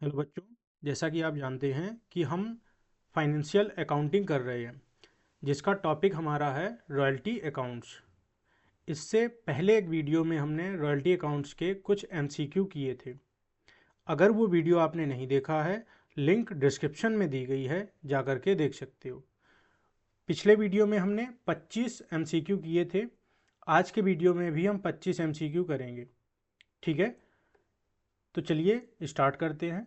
Hello बच्चों। जैसा कि आप जानते हैं कि हम फाइनेंशियल अकाउंटिंग कर रहे हैं, जिसका टॉपिक हमारा है रॉयल्टी अकाउंट्स। इससे पहले एक वीडियो में हमने रॉयल्टी अकाउंट्स के कुछ एमसीक्यू किए थे। अगर वो वीडियो आपने नहीं देखा है, लिंक डिस्क्रिप्शन में दी गई है, जा कर के देख सकते हो। पिछले वीडियो में हमने 25 एमसीक्यू किए थे। आज के वीडियो में भी हम 25 एमसीक्यू करेंगे। ठीक है, तो चलिए स्टार्ट करते हैं।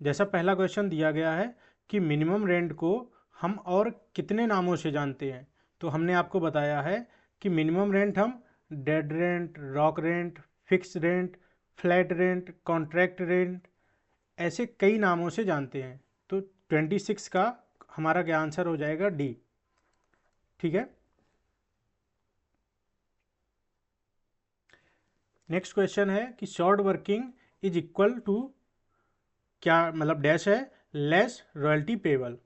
जैसा पहला क्वेश्चन दिया गया है कि मिनिमम रेंट को हम और कितने नामों से जानते हैं, तो हमने आपको बताया है कि मिनिमम रेंट हम dead rent, rock rent, fix rent, flat rent, contract rent, ऐसे कई नामों से जानते हैं। तो 26 का हमारा क्या आंसर हो जाएगा? डी। ठीक है, नेक्स्ट क्वेश्चन है कि short working is equal to, क्या मतलब डैश है, लेस रॉयल्टी पेबल।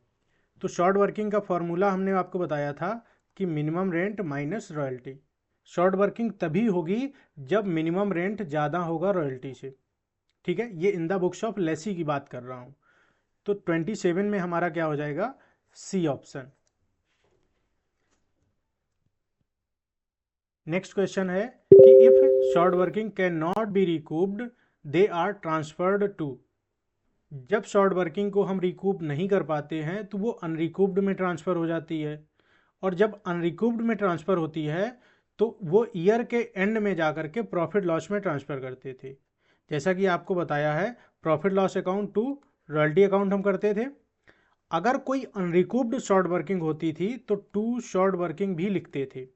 तो शॉर्ट वर्किंग का फॉर्मूला हमने आपको बताया था कि minimum rent minus royalty. Short working तभी होगी जब मिनिमम रेंट ज़्यादा होगा रॉयल्टी से। ठीक है, ये इन द बुक्स ऑफ लेसी की बात कर रहा हूँ। तो 27 में हमारा क्या हो जाएगा? C option. नेक्स्ट क्वेश्चन है कि if short working can not be recouped, they are transferred to. जब शॉर्ट वर्किंग को हम रिकूप नहीं कर पाते हैं तो वो अनरिकूप्ड में ट्रांसफ़र हो जाती है, और जब अनरिकूप्ड में ट्रांसफ़र होती है तो वो ईयर के एंड में जाकर के प्रॉफिट लॉस में ट्रांसफ़र करते थे। जैसा कि आपको बताया है, profit loss account to royalty account हम करते थे। अगर कोई अनरिकूप्ड शॉर्ट वर्किंग होती थी तो टू शॉर्ट वर्किंग भी लिखते थे।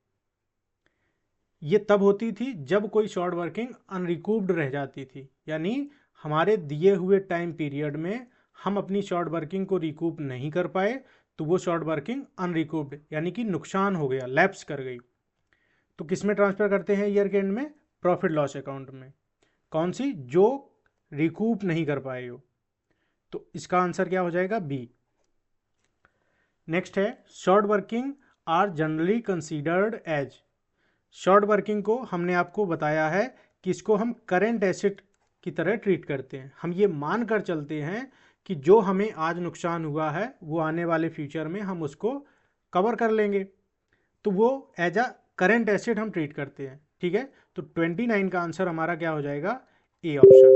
ये तब होती थी जब कोई शॉर्ट वर्किंग अनरिकूप्ड रह जाती थी, यानी हमारे दिए हुए टाइम पीरियड में हम अपनी शॉर्ट वर्किंग को रिकूप नहीं कर पाए, तो वो शॉर्ट वर्किंग अनरिकूप्ड यानी कि नुकसान हो गया, लैप्स कर गई। तो किस में ट्रांसफ़र करते हैं ईयर के एंड में? प्रॉफिट लॉस अकाउंट में। कौन सी? जो रिकूप नहीं कर पाए हो। तो इसका आंसर क्या हो जाएगा? बी। नेक्स्ट है short working are generally considered as. Short working को हमने आपको बताया है कि इसको हम करेंट एसेट की तरह ट्रीट करते हैं। हम ये मान कर चलते हैं कि जो हमें आज नुकसान हुआ है वो आने वाले फ्यूचर में हम उसको कवर कर लेंगे, तो वो एज अ करेंट एसेट हम ट्रीट करते हैं। ठीक है, तो 29 का आंसर हमारा क्या हो जाएगा? ए ऑप्शन।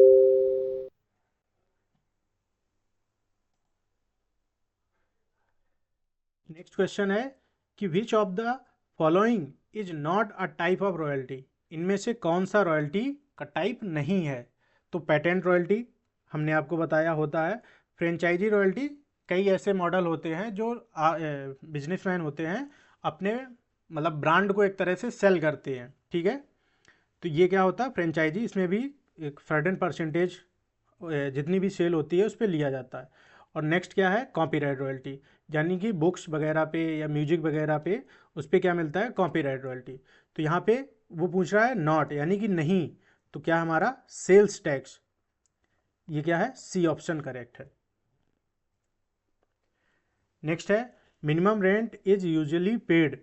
नेक्स्ट क्वेश्चन है कि विच of the following is not a type of royalty. इनमें से कौन सा रॉयल्टी का टाइप नहीं है? तो पेटेंट रॉयल्टी हमने आपको बताया होता है। फ्रेंचाइजी रॉयल्टी, कई ऐसे मॉडल होते हैं जो बिजनेसमैन होते हैं, अपने मतलब ब्रांड को एक तरह से सेल करते हैं। ठीक है, तो ये क्या होता है? फ्रेंचाइजी। इसमें भी एक सर्टेन परसेंटेज जितनी भी सेल होती है उस पर लिया जाता है। और नेक्स्ट क्या है? कॉपीराइट रॉयल्टी, यानी कि बुक्स वगैरह पे या म्यूजिक वगैरह पे उस पर क्या मिलता है? Copyright royalty. तो यहाँ पे वो पूछ रहा है नॉट यानी कि नहीं, तो क्या हमारा? Sales tax. ये क्या है? सी ऑप्शन करेक्ट है। नेक्स्ट है minimum rent is usually paid.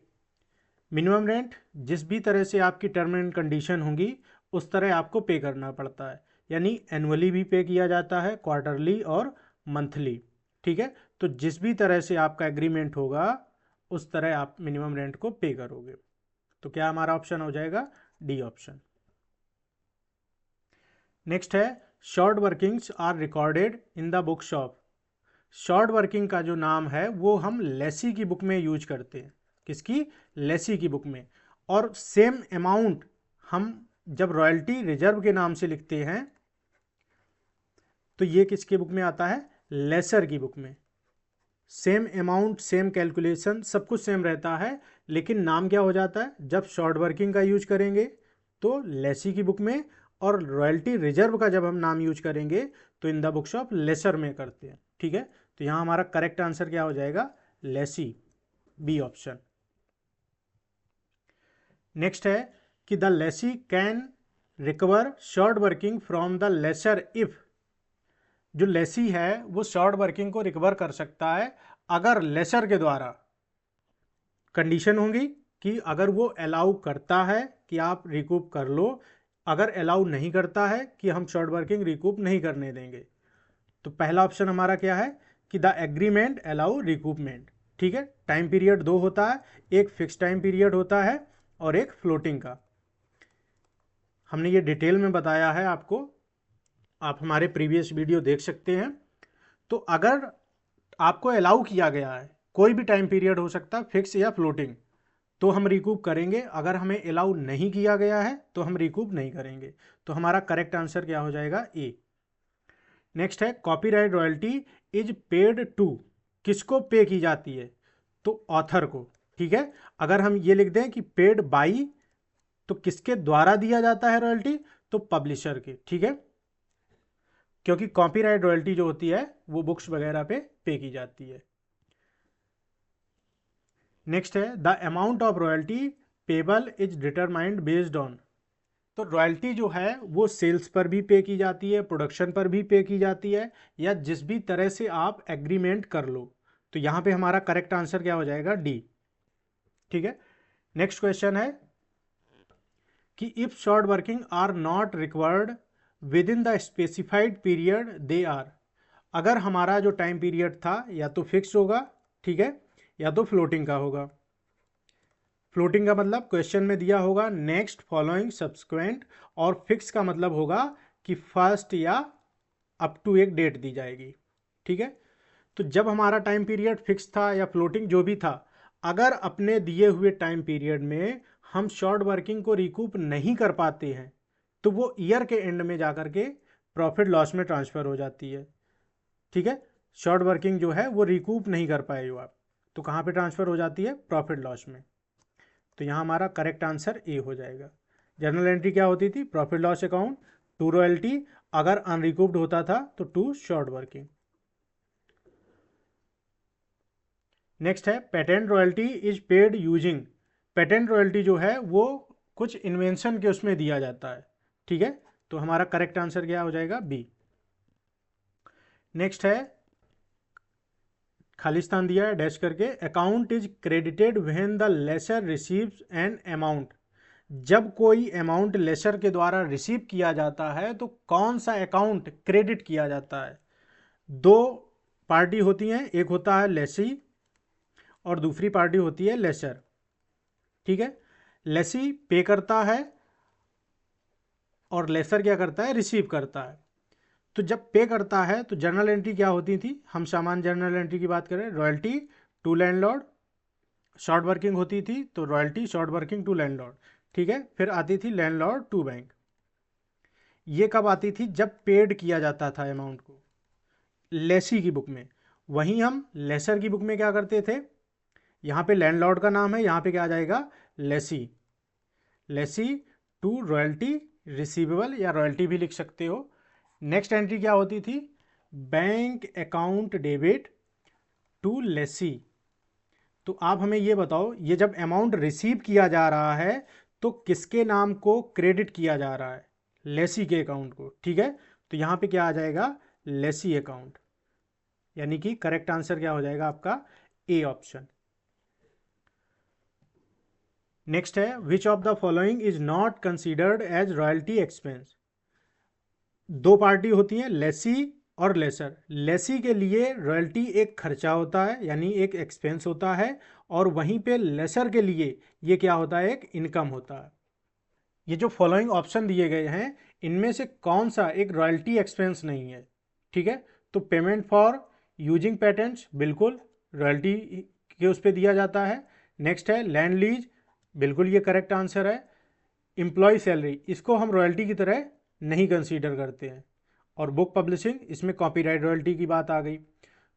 Minimum rent जिस भी तरह से आपकी टर्म एंड कंडीशन होंगी उस तरह आपको पे करना पड़ता है, यानी एनुअली भी पे किया जाता है, क्वार्टरली और मंथली। ठीक है, तो जिस भी तरह से आपका एग्रीमेंट होगा उस तरह आप मिनिमम रेंट को पे करोगे। तो क्या हमारा ऑप्शन हो जाएगा? D option. नेक्स्ट है short workings are recorded in the book shop. Short working का जो नाम है वो हम लेसी की बुक में यूज करते हैं। किसकी? लेसी की बुक में। और सेम अमाउंट हम जब रॉयल्टी रिजर्व के नाम से लिखते हैं तो ये किसके बुक में आता है? लेसर की बुक में। सेम अमाउंट, सेम कैलकुलेशन, सब कुछ सेम रहता है, लेकिन नाम क्या हो जाता है? जब शॉर्ट वर्किंग का यूज करेंगे तो लेसी की बुक में, और रॉयल्टी रिजर्व का जब हम नाम यूज करेंगे तो in the books of lessor में करते हैं। ठीक है, तो यहाँ हमारा करेक्ट आंसर क्या हो जाएगा? Lesi, B option. नेक्स्ट है कि the lessee can recover short working from the lessor if. जो लेसी है वो शॉर्ट वर्किंग को रिकवर कर सकता है अगर लेसर के द्वारा कंडीशन होंगी कि अगर वो अलाउ करता है कि आप रिकूप कर लो, अगर अलाउ नहीं करता है कि हम शॉर्ट वर्किंग रिकूप नहीं करने देंगे। तो पहला ऑप्शन हमारा क्या है कि द एग्रीमेंट अलाउ रिकूपमेंट। ठीक है, टाइम पीरियड दो होता है, एक फिक्स टाइम पीरियड होता है और एक फ्लोटिंग का। हमने ये डिटेल में बताया है आपको, आप हमारे प्रीवियस वीडियो देख सकते हैं। तो अगर आपको अलाउ किया गया है, कोई भी टाइम पीरियड हो सकता है, फिक्स या फ्लोटिंग, तो हम रिकूप करेंगे। अगर हमें अलाउ नहीं किया गया है तो हम रिकूप नहीं करेंगे। तो हमारा करेक्ट आंसर क्या हो जाएगा, ए। नेक्स्ट है copyright royalty is paid to, किसको पे की जाती है, तो ऑथर को। ठीक है, अगर हम ये लिख दें कि पेड बाई, तो किसके द्वारा दिया जाता है रॉयल्टी, तो पब्लिशर के। ठीक है, क्योंकि कॉपीराइट रॉयल्टी जो होती है वो बुक्स वगैरह पे की जाती है। नेक्स्ट है the amount of royalty payable is determined based on, तो रॉयल्टी जो है वो सेल्स पर भी पे की जाती है, प्रोडक्शन पर भी पे की जाती है, या जिस भी तरह से आप एग्रीमेंट कर लो। तो यहाँ पे हमारा करेक्ट आंसर क्या हो जाएगा, डी। ठीक है, नेक्स्ट क्वेश्चन है कि if short working are not required within the specified period they are, अगर हमारा जो टाइम पीरियड था या तो फिक्स होगा, ठीक है, या तो फ्लोटिंग का होगा। फ्लोटिंग का मतलब क्वेश्चन में दिया होगा नेक्स्ट फॉलोइंग सब्सक्वेंट, और फिक्स का मतलब होगा कि फर्स्ट या अप टू एक डेट दी जाएगी। ठीक है, तो जब हमारा टाइम पीरियड फिक्स था या फ्लोटिंग जो भी था, अगर अपने दिए हुए टाइम पीरियड में हम शॉर्ट वर्किंग को रिकूप नहीं कर पाते हैं, तो वो ईयर के एंड में जाकर के प्रॉफिट लॉस में ट्रांसफर हो जाती है। ठीक है, शॉर्ट वर्किंग जो है वो रिकूप नहीं कर पाए हो आप, तो कहाँ पे ट्रांसफर हो जाती है, प्रॉफिट लॉस में। तो यहाँ हमारा करेक्ट आंसर ए हो जाएगा। जर्नल एंट्री क्या होती थी, profit loss account to royalty, अगर अनरिकूप्ड होता था तो टू शॉर्ट वर्किंग। नेक्स्ट है patent royalty is paid using, patent royalty जो है वो कुछ इन्वेंशन के उसमें दिया जाता है। ठीक है, तो हमारा करेक्ट आंसर क्या हो जाएगा, बी। नेक्स्ट है खालिस्तान दिया है डैश करके, account is credited when the lessor receives an amount, जब कोई अमाउंट लेसर के द्वारा रिसीव किया जाता है तो कौन सा अकाउंट क्रेडिट किया जाता है। दो पार्टी होती हैं, एक होता है लेसी और दूसरी पार्टी होती है लेसर। ठीक है, लेसी पे करता है और लेसर क्या करता है, रिसीव करता है। तो जब पे करता है तो जर्नल एंट्री क्या होती थी, हम सामान्य जर्नल एंट्री की बात करें, royalty to landlord, short working होती थी तो royalty short working to landlord. ठीक है, फिर आती थी लैंडलॉर्ड टू बैंक। ये कब आती थी, जब पेड किया जाता था अमाउंट को लेसी की बुक में। वहीं हम लेसर की बुक में क्या करते थे, यहाँ पे लैंडलॉर्ड का नाम है, यहाँ पे क्या आ जाएगा, lessee. Lessee to royalty receivable या रॉयल्टी भी लिख सकते हो। नेक्स्ट एंट्री क्या होती थी, bank account debit to lessee. तो आप हमें ये बताओ, ये जब अमाउंट रिसीव किया जा रहा है तो किसके नाम को क्रेडिट किया जा रहा है, लेसी के अकाउंट को। ठीक है, तो यहाँ पे क्या आ जाएगा, लेसी अकाउंट, यानी कि करेक्ट आंसर क्या हो जाएगा आपका, ए ऑप्शन। नेक्स्ट है which of the following is not considered as royalty expense, दो पार्टी होती हैं लेसी और लेसर। लेसी के लिए रॉयल्टी एक खर्चा होता है, यानी एक एक्सपेंस होता है, और वहीं पे लेसर के लिए ये क्या होता है, एक इनकम होता है। ये जो फॉलोइंग ऑप्शन दिए गए हैं इनमें से कौन सा एक रॉयल्टी एक्सपेंस नहीं है। ठीक है, तो पेमेंट फॉर यूजिंग पेटेंट्स बिल्कुल रॉयल्टी के उस पर दिया जाता है। नेक्स्ट है लैंड लीज, बिल्कुल ये करेक्ट आंसर है। एम्प्लॉय सैलरी, इसको हम रॉयल्टी की तरह नहीं कंसीडर करते हैं। और बुक पब्लिशिंग, इसमें कॉपीराइट रॉयल्टी की बात आ गई।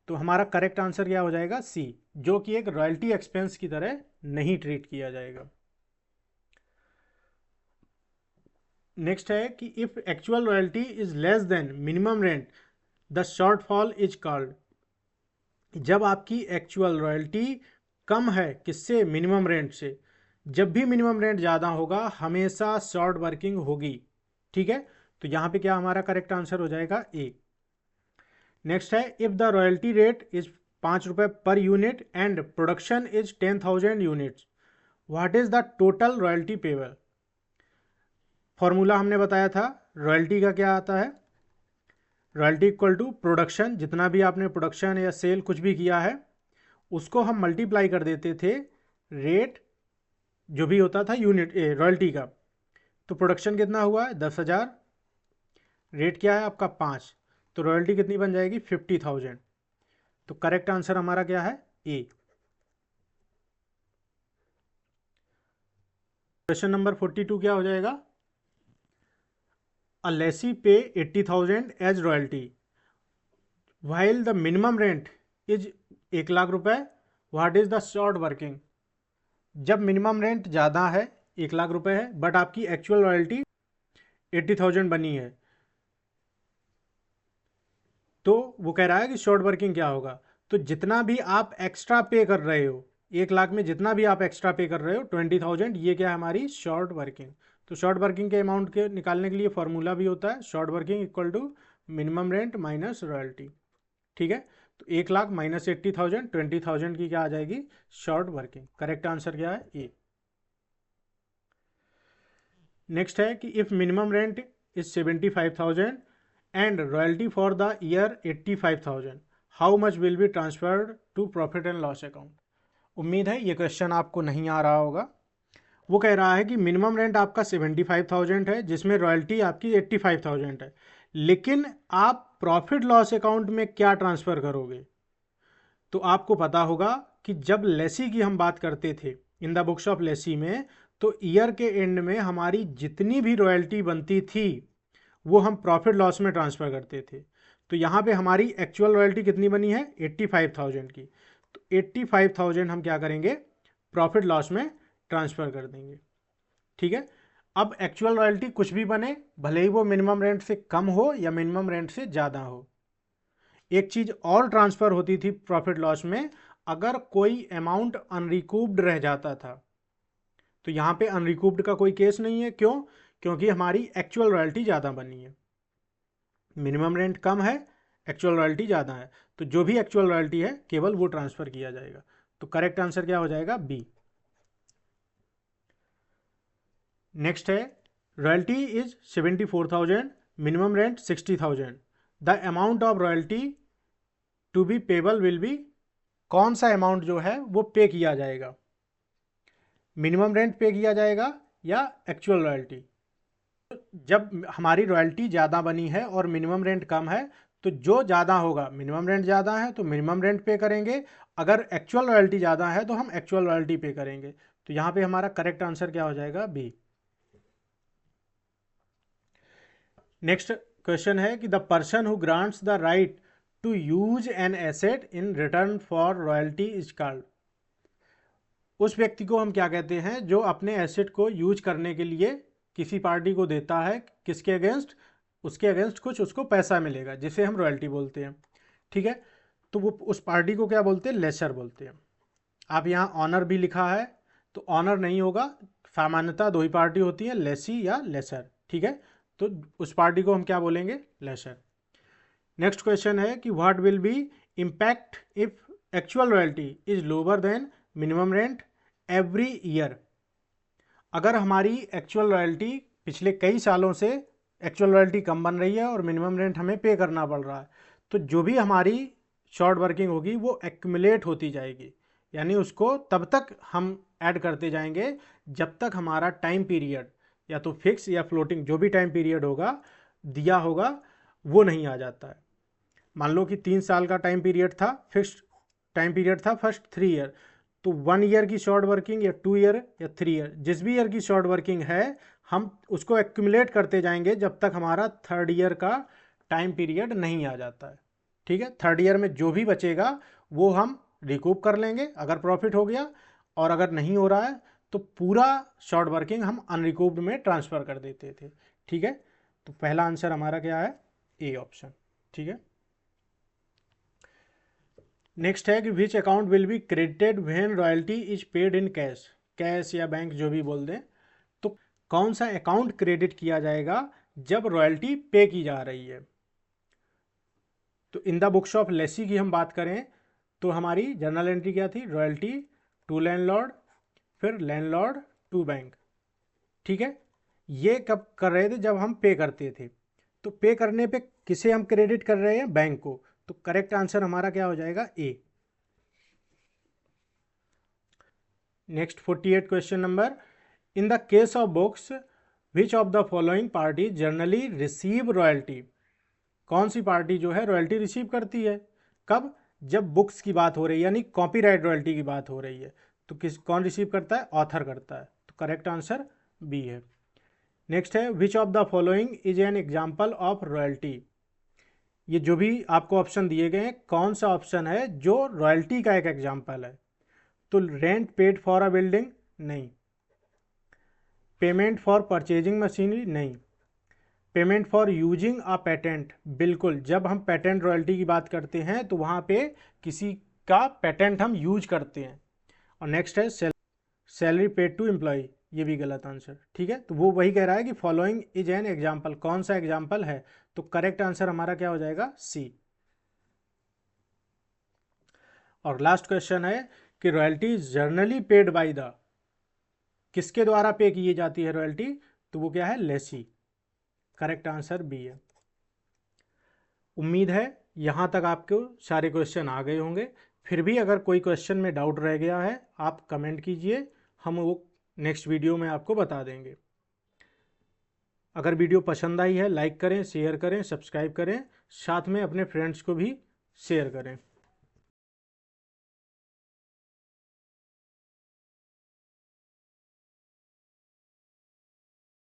तो हमारा करेक्ट आंसर क्या हो जाएगा, सी, जो कि एक रॉयल्टी एक्सपेंस की तरह नहीं ट्रीट किया जाएगा। नेक्स्ट है कि if actual royalty is less than minimum rent the shortfall is called, जब आपकी एक्चुअल रॉयल्टी कम है किससे, मिनिमम रेंट से, जब भी मिनिमम रेंट ज़्यादा होगा हमेशा शॉर्ट वर्किंग होगी। ठीक है, तो यहाँ पे क्या हमारा करेक्ट आंसर हो जाएगा, ए। नेक्स्ट है if the royalty rate is 5 रुपये per unit and production is 10,000 units, what is the total royalty payable. Formula हमने बताया था रॉयल्टी का, क्या आता है, रॉयल्टी इक्वल टू प्रोडक्शन, जितना भी आपने प्रोडक्शन या सेल कुछ भी किया है उसको हम मल्टीप्लाई कर देते थे रेट जो भी होता था यूनिट रॉयल्टी का। तो प्रोडक्शन कितना हुआ है 10,000, रेट क्या है आपका 5, तो रॉयल्टी कितनी बन जाएगी 50,000। तो करेक्ट आंसर हमारा क्या है ए। क्वेश्चन नंबर 42 क्या हो जाएगा, अ lessee pay 80,000 as royalty while the minimum rent is 1,00,000 रुपए, what is the short working. जब मिनिमम रेंट ज़्यादा है 1,00,000 रुपए है बट आपकी एक्चुअल रॉयल्टी 80,000 बनी है, तो वो कह रहा है कि शॉर्ट वर्किंग क्या होगा। तो जितना भी आप एक्स्ट्रा पे कर रहे हो 1,00,000 में, जितना भी आप एक्स्ट्रा पे कर रहे हो 20,000, ये क्या है हमारी शॉर्ट वर्किंग। तो शॉर्ट वर्किंग के अमाउंट के निकालने के लिए फॉर्मूला भी होता है short working equal to minimum rent minus royalty. ठीक है, तो 1,00,000 माइनस 80,000, 20,000 की क्या आ जाएगी शॉर्ट वर्किंग। करेक्ट आंसर क्या है ए। नेक्स्ट है कि if minimum rent is 75,000 and royalty for the year 85,000, how much will be transferred to profit and loss account. उम्मीद है ये क्वेश्चन आपको नहीं आ रहा होगा। वो कह रहा है कि मिनिमम रेंट आपका 75,000 है जिसमें रॉयल्टी आपकी 85,000 है, लेकिन आप प्रॉफिट लॉस अकाउंट में क्या ट्रांसफ़र करोगे। तो आपको पता होगा कि जब लेसी की हम बात करते थे इन द बुक्स ऑफ लेसी में, तो ईयर के एंड में हमारी जितनी भी रॉयल्टी बनती थी वो हम प्रॉफिट लॉस में ट्रांसफ़र करते थे। तो यहाँ पे हमारी एक्चुअल रॉयल्टी कितनी बनी है 85,000 की, तो 85,000 हम क्या करेंगे प्रॉफिट लॉस में ट्रांसफ़र कर देंगे। ठीक है, अब एक्चुअल रॉयल्टी कुछ भी बने, भले ही वो मिनिमम रेंट से कम हो या मिनिमम रेंट से ज़्यादा हो। एक चीज़ और ट्रांसफ़र होती थी प्रॉफिट लॉस में, अगर कोई अमाउंट अनरिकूव्ड रह जाता था, तो यहाँ पे अनरिकूव्ड का कोई केस नहीं है। क्यों? क्योंकि हमारी एक्चुअल रॉयल्टी ज़्यादा बनी है, मिनिमम रेंट कम है, एक्चुअल रॉयल्टी ज़्यादा है, तो जो भी एक्चुअल रॉयल्टी है केवल वो ट्रांसफ़र किया जाएगा। तो करेक्ट आंसर क्या हो जाएगा बी। नेक्स्ट है royalty is 74,000, minimum rent 60,000, the amount of royalty to be payable will be, कौन सा अमाउंट जो है वो पे किया जाएगा, मिनिमम रेंट पे किया जाएगा या एक्चुअल रॉयल्टी। जब हमारी रॉयल्टी ज़्यादा बनी है और मिनिमम रेंट कम है, तो जो ज़्यादा होगा, मिनिमम रेंट ज़्यादा है तो मिनिमम रेंट पे करेंगे, अगर एक्चुअल रॉयल्टी ज़्यादा है तो हम एक्चुअल रॉयल्टी पे करेंगे। तो यहाँ पे हमारा करेक्ट आंसर क्या हो जाएगा बी। नेक्स्ट क्वेश्चन है कि the person who grants the right to use an asset in return for royalty is called, उस व्यक्ति को हम क्या कहते हैं जो अपने एसेट को यूज करने के लिए किसी पार्टी को देता है, किसके अगेंस्ट, उसके अगेंस्ट कुछ उसको पैसा मिलेगा, जिसे हम रॉयल्टी बोलते हैं। ठीक है, तो वो उस पार्टी को क्या बोलते हैं लेसर बोलते हैं। आप यहाँ ऑनर भी लिखा है तो ऑनर नहीं होगा, सामान्यतः दो ही पार्टी होती है लेसी या लेसर। ठीक है, तो उस पार्टी को हम क्या बोलेंगे लेसर। नेक्स्ट क्वेश्चन है कि what will be impact if actual royalty is lower than minimum rent every year. अगर हमारी एक्चुअल रॉयल्टी पिछले कई सालों से एक्चुअल रॉयल्टी कम बन रही है और मिनिमम रेंट हमें पे करना पड़ रहा है, तो जो भी हमारी शॉर्ट वर्किंग होगी वो एक्यूमुलेट होती जाएगी, यानी उसको तब तक हम ऐड करते जाएंगे जब तक हमारा टाइम पीरियड या तो फिक्स या फ्लोटिंग जो भी टाइम पीरियड होगा दिया होगा वो नहीं आ जाता है। मान लो कि 3 साल का टाइम पीरियड था, फिक्स्ड टाइम पीरियड था फर्स्ट 3 ईयर, तो 1 ईयर की शॉर्ट वर्किंग या 2 ईयर या 3 ईयर, जिस भी ईयर की शॉर्ट वर्किंग है हम उसको एक्यूमुलेट करते जाएंगे जब तक हमारा 3rd ईयर का टाइम पीरियड नहीं आ जाता है। ठीक है, 3rd ईयर में जो भी बचेगा वो हम रिकूप कर लेंगे अगर प्रॉफिट हो गया, और अगर नहीं हो रहा है तो पूरा शॉर्ट वर्किंग हम अनरिकूप्ड में ट्रांसफ़र कर देते थे। ठीक है, तो पहला आंसर हमारा क्या है ए ऑप्शन। ठीक है, नेक्स्ट है कि which account will be credited when royalty is paid in cash, cash या बैंक जो भी बोल दें, तो कौन सा अकाउंट क्रेडिट किया जाएगा जब रॉयल्टी पे की जा रही है। तो in the books of Lesi की हम बात करें तो हमारी जर्नल एंट्री क्या थी, रॉयल्टी टू लैंडलॉर्ड, फिर लैंडलॉर्ड टू बैंक। ठीक है, ये कब कर रहे थे जब हम पे करते थे, तो पे करने पे किसे हम क्रेडिट कर रहे हैं? बैंक को। तो करेक्ट आंसर हमारा क्या हो जाएगा? A. Next 48 question number, in the case of books which of the following party generally receive royalty? कौन सी पार्टी जो है रॉयल्टी रिसीव करती है? कब? जब बुक्स की बात हो रही है, यानी कॉपीराइट रॉयल्टी की बात हो रही है। तो कौन रिसीव करता है? ऑथर करता है। तो करेक्ट आंसर बी है। नेक्स्ट है, which of the following is an example of royalty? ये जो भी आपको ऑप्शन दिए गए हैं, कौन सा ऑप्शन है जो रॉयल्टी का एक एग्जाम्पल है? तो rent paid for a building, नहीं। पेमेंट फॉर परचेजिंग मशीनरी, नहीं। Payment for using a patent, बिल्कुल। जब हम पेटेंट रॉयल्टी की बात करते हैं तो वहाँ पे किसी का पेटेंट हम यूज करते हैं। और नेक्स्ट है सैलरी पेड टू एम्प्लॉय, ये भी गलत आंसर। ठीक है, तो वो वही कह रहा है कि फॉलोइंग इज एन एग्जाम्पल, कौन सा एग्जाम्पल है? तो करेक्ट आंसर हमारा क्या हो जाएगा? सी। और लास्ट क्वेश्चन है कि royalty generally paid by the, किसके द्वारा पे की जाती है रॉयल्टी? तो वो क्या है? लेसी। करेक्ट आंसर बी है। उम्मीद है यहाँ तक आपको सारे क्वेश्चन आ गए होंगे। फिर भी अगर कोई क्वेश्चन में डाउट रह गया है, आप कमेंट कीजिए, हम वो नेक्स्ट वीडियो में आपको बता देंगे। अगर वीडियो पसंद आई है, लाइक करें, शेयर करें, सब्सक्राइब करें, साथ में अपने फ्रेंड्स को भी शेयर करें।